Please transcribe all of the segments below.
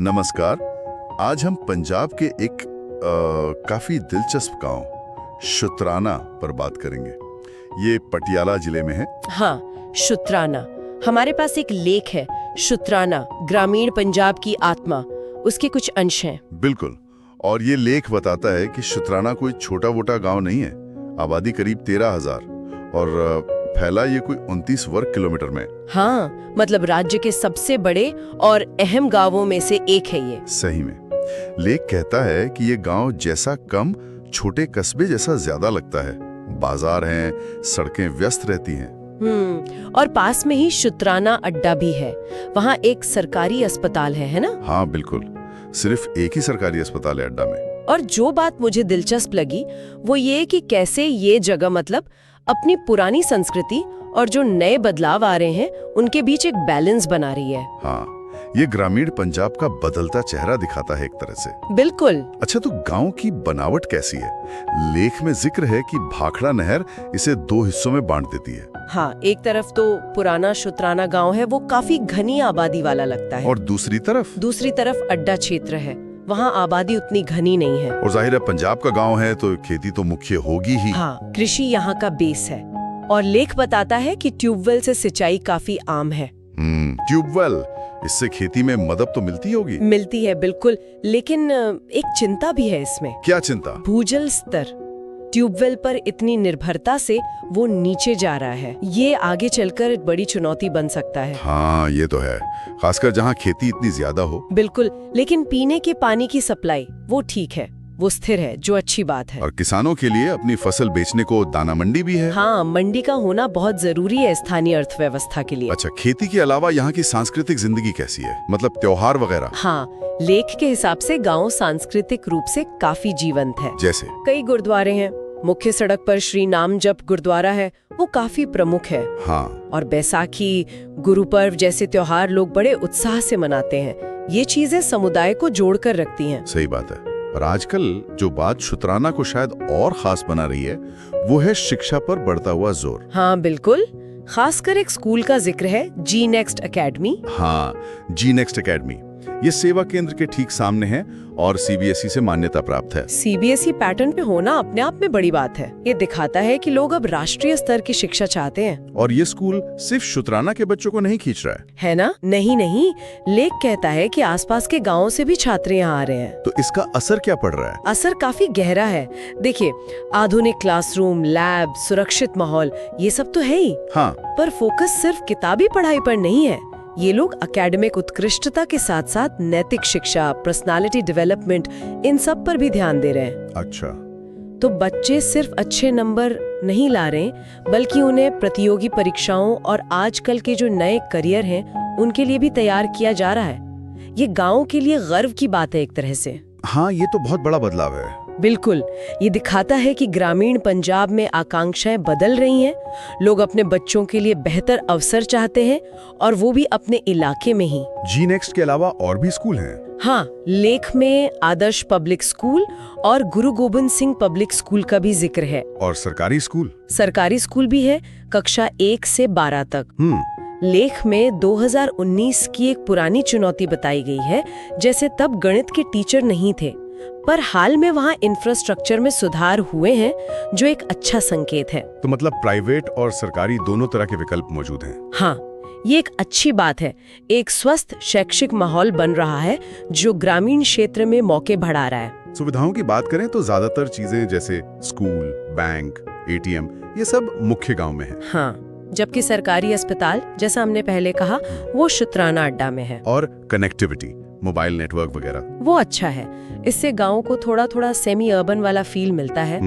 नमस्कार। आज हम पंजाब के एक काफी दिलचस्प गांव शुतराना पर बात करेंगे। ये पटियाला जिले में है। हाँ, शुतराना। हमारे पास एक लेख है, शुतराना, ग्रामीण पंजाब की आत्मा। उसके कुछ अंश हैं। बिल्कुल। और ये लेख बताता है कि शुतराना कोई छोटा वोटा गांव नहीं है। आबादी करीब 13,000 और फैला ये कोई 29 वर्ग किलोमीटर में। हाँ, मतलब राज्य के सबसे बड़े और अहम गांवों में से एक है ये। सही में। लेख कहता है कि ये गांव जैसा कम छोटे कस्बे जैसा ज्यादा लगता है। बाजार हैं, सड़कें व्यस्त रहती हैं। और पास में ही शुतराना अड्डा भी है। वहाँ एक सरकारी अस्पताल है ना? हाँ बिल्कुल, सिर्फ एक ही सरकारी अस्पताल है अड्डा में। और जो बात मुझे दिलचस्प लगी वो ये कि कैसे ये जगह मतलब अपनी पुरानी संस्कृति और जो नए बदलाव आ रहे हैं उनके बीच एक बैलेंस बना रही है। हाँ, ये ग्रामीण पंजाब का बदलता चेहरा दिखाता है एक तरह से। बिल्कुल। अच्छा, तो गांव की बनावट कैसी है? लेख में जिक्र है कि भाखड़ा नहर इसे 2 हिस्सों में बांट देती है। हाँ, एक तरफ तो पुराना शुतराना गांव है, वो काफी घनी आबादी वाला लगता है। और दूसरी तरफ अड्डा क्षेत्र है, वहाँ आबादी उतनी घनी नहीं है। और जाहिर है पंजाब का गांव है तो खेती तो मुख्य होगी ही। हाँ, कृषि यहाँ का बेस है। और लेख बताता है कि ट्यूबवेल से सिंचाई काफी आम है। ट्यूबवेल, इससे खेती में मदद तो मिलती होगी। मिलती है बिल्कुल, लेकिन एक चिंता भी है इसमें। क्या चिंता? भूजल स्तर। ट्यूबवेल पर इतनी निर्भरता से वो नीचे जा रहा है। ये आगे चलकर बड़ी चुनौती बन सकता है। हाँ, ये तो है, खासकर जहाँ खेती इतनी ज्यादा हो। बिल्कुल, लेकिन पीने के पानी की सप्लाई वो ठीक है, वो स्थिर है, जो अच्छी बात है। और किसानों के लिए अपनी फसल बेचने को दाना मंडी भी है। हाँ, मंडी का होना बहुत जरूरी है स्थानीय अर्थव्यवस्था के लिए। अच्छा, खेती के अलावा यहाँ की सांस्कृतिक जिंदगी कैसी है? मतलब त्योहार वगैरह? हाँ, लेख के हिसाब से गांव सांस्कृतिक रूप से काफी जीवंत है। जैसे? कई गुरुद्वारे हैं। मुख्य सड़क पर श्री नाम जप गुरुद्वारा है, वो काफी प्रमुख है। हाँ। और बैसाखी, गुरु पर्व जैसे त्योहार लोग बड़े उत्साह से मनाते हैं। ये चीजें समुदाय को जोड़कर रखती हैं। सही बात है। और आजकल जो बात शुतराना को शायद और खास बना रही है वो है शिक्षा पर बढ़ता हुआ जोर। हाँ बिल्कुल, खासकर एक स्कूल का जिक्र है, जी नेक्स्ट एकेडमी। हाँ, जी नेक्स्ट एकेडमी। ये सेवा केंद्र के ठीक सामने है और सीबीएसई से मान्यता प्राप्त है। सीबीएसई पैटर्न पे होना अपने आप में बड़ी बात है। ये दिखाता है कि लोग अब राष्ट्रीय स्तर की शिक्षा चाहते हैं। और ये स्कूल सिर्फ शुतराना के बच्चों को नहीं खींच रहा है ना? नहीं, लेख कहता है कि आसपास के गांवों से भी छात्र यहाँ आ रहे हैं। तो इसका असर क्या पड़ रहा है? असर काफी गहरा है। देखिए, आधुनिक क्लासरूम, लैब, सुरक्षित माहौल, ये सब तो है ही। हाँ। पर फोकस सिर्फ किताबी पढ़ाई पर नहीं है। ये लोग एकेडमिक उत्कृष्टता के साथ साथ नैतिक शिक्षा, पर्सनालिटी डेवलपमेंट, इन सब पर भी ध्यान दे रहे हैं। अच्छा। तो बच्चे सिर्फ अच्छे नंबर नहीं ला रहे, बल्कि उन्हें प्रतियोगी परीक्षाओं और आजकल के जो नए करियर हैं उनके लिए भी तैयार किया जा रहा है। ये गांव के लिए गर्व की बात है एक तरह से। हाँ, ये तो बहुत बड़ा बदलाव है। बिल्कुल, ये दिखाता है कि ग्रामीण पंजाब में आकांक्षाएं बदल रही हैं। लोग अपने बच्चों के लिए बेहतर अवसर चाहते हैं, और वो भी अपने इलाके में ही। जी नेक्स्ट के अलावा और भी स्कूल हैं? हाँ, लेख में आदर्श पब्लिक स्कूल और गुरु गोबिंद सिंह पब्लिक स्कूल का भी जिक्र है। और सरकारी स्कूल भी है, कक्षा 1 से 12 तक। लेख में 2019 की एक पुरानी चुनौती बताई गई है, जैसे तब गणित के टीचर नहीं थे, पर हाल में वहाँ इंफ्रास्ट्रक्चर में सुधार हुए हैं, जो एक अच्छा संकेत है। तो मतलब प्राइवेट और सरकारी दोनों तरह के विकल्प मौजूद हैं। हाँ, ये एक अच्छी बात है। एक स्वस्थ शैक्षिक माहौल बन रहा है जो ग्रामीण क्षेत्र में मौके बढ़ा रहा है। सुविधाओं की बात करें तो ज्यादातर चीजें जैसे स्कूल, बैंक, एटीएम, ये सब मुख्य गांव में है। हाँ, जबकि सरकारी अस्पताल, जैसा हमने पहले कहा, वो शुतराना अड्डा में है। और कनेक्टिविटी, मोबाइल नेटवर्क वगैरह, वो अच्छा है। इससे गांव को थोड़ा सेमी अर्बन वाला फील मिलता है।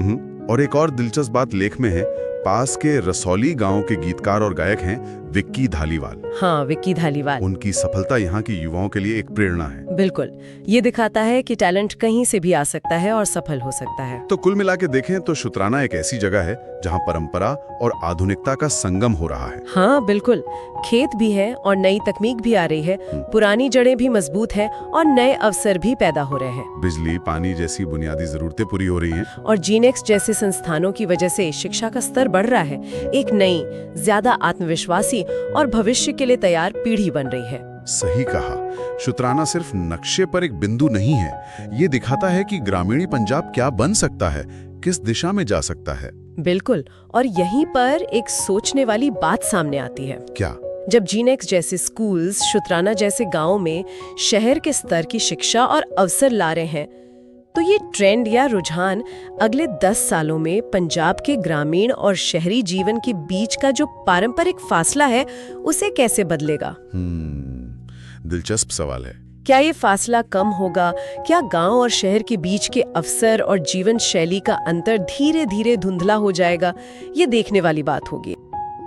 और एक और दिलचस्प बात लेख में है, पास के रसौली गांव के गीतकार और गायक हैं विक्की धालीवाल। हाँ, विक्की धालीवाल। उनकी सफलता यहाँ की युवाओं के लिए एक प्रेरणा है। बिल्कुल, ये दिखाता है कि टैलेंट कहीं से भी आ सकता है और सफल हो सकता है। तो कुल मिला के देखें तो शुतराना एक ऐसी जगह है जहाँ परंपरा और आधुनिकता का संगम हो रहा है। हाँ बिल्कुल, खेत भी है और नई तकनीक भी आ रही है, पुरानी जड़ें भी मजबूत हैं और नए अवसर भी पैदा हो रहे हैं। बिजली, पानी जैसी बुनियादी जरूरतें पूरी हो रही हैं। और जीनेक्स जैसे संस्थानों की वजह से शिक्षा का स्तर बढ़ रहा है। एक नई, ज्यादा आत्मविश्वासी और भविष्य के लिए तैयार पीढ़ी बन रही है। सही कहा। शुतराना सिर्फ नक्शे पर एक बिंदु नहीं है, ये दिखाता है कि ग्रामीणी पंजाब क्या बन सकता है, किस दिशा में जा सकता है। बिल्कुल, और यहीं पर एक सोचने वाली बात सामने आती है। क्या? जब जीनेक्स जैसे स्कूल्स शुतराना जैसे गांव में शहर के स्तर की शिक्षा और अवसर ला रहे हैं, तो ये ट्रेंड या रुझान अगले 10 सालों में पंजाब के ग्रामीण और शहरी जीवन के बीच का जो पारंपरिक फासला है उसे कैसे बदलेगा? दिलचस्प सवाल है। क्या ये फासला कम होगा? क्या गांव और शहर के बीच के अवसर और जीवन शैली का अंतर धीरे धीरे धुंधला हो जाएगा? ये देखने वाली बात होगी।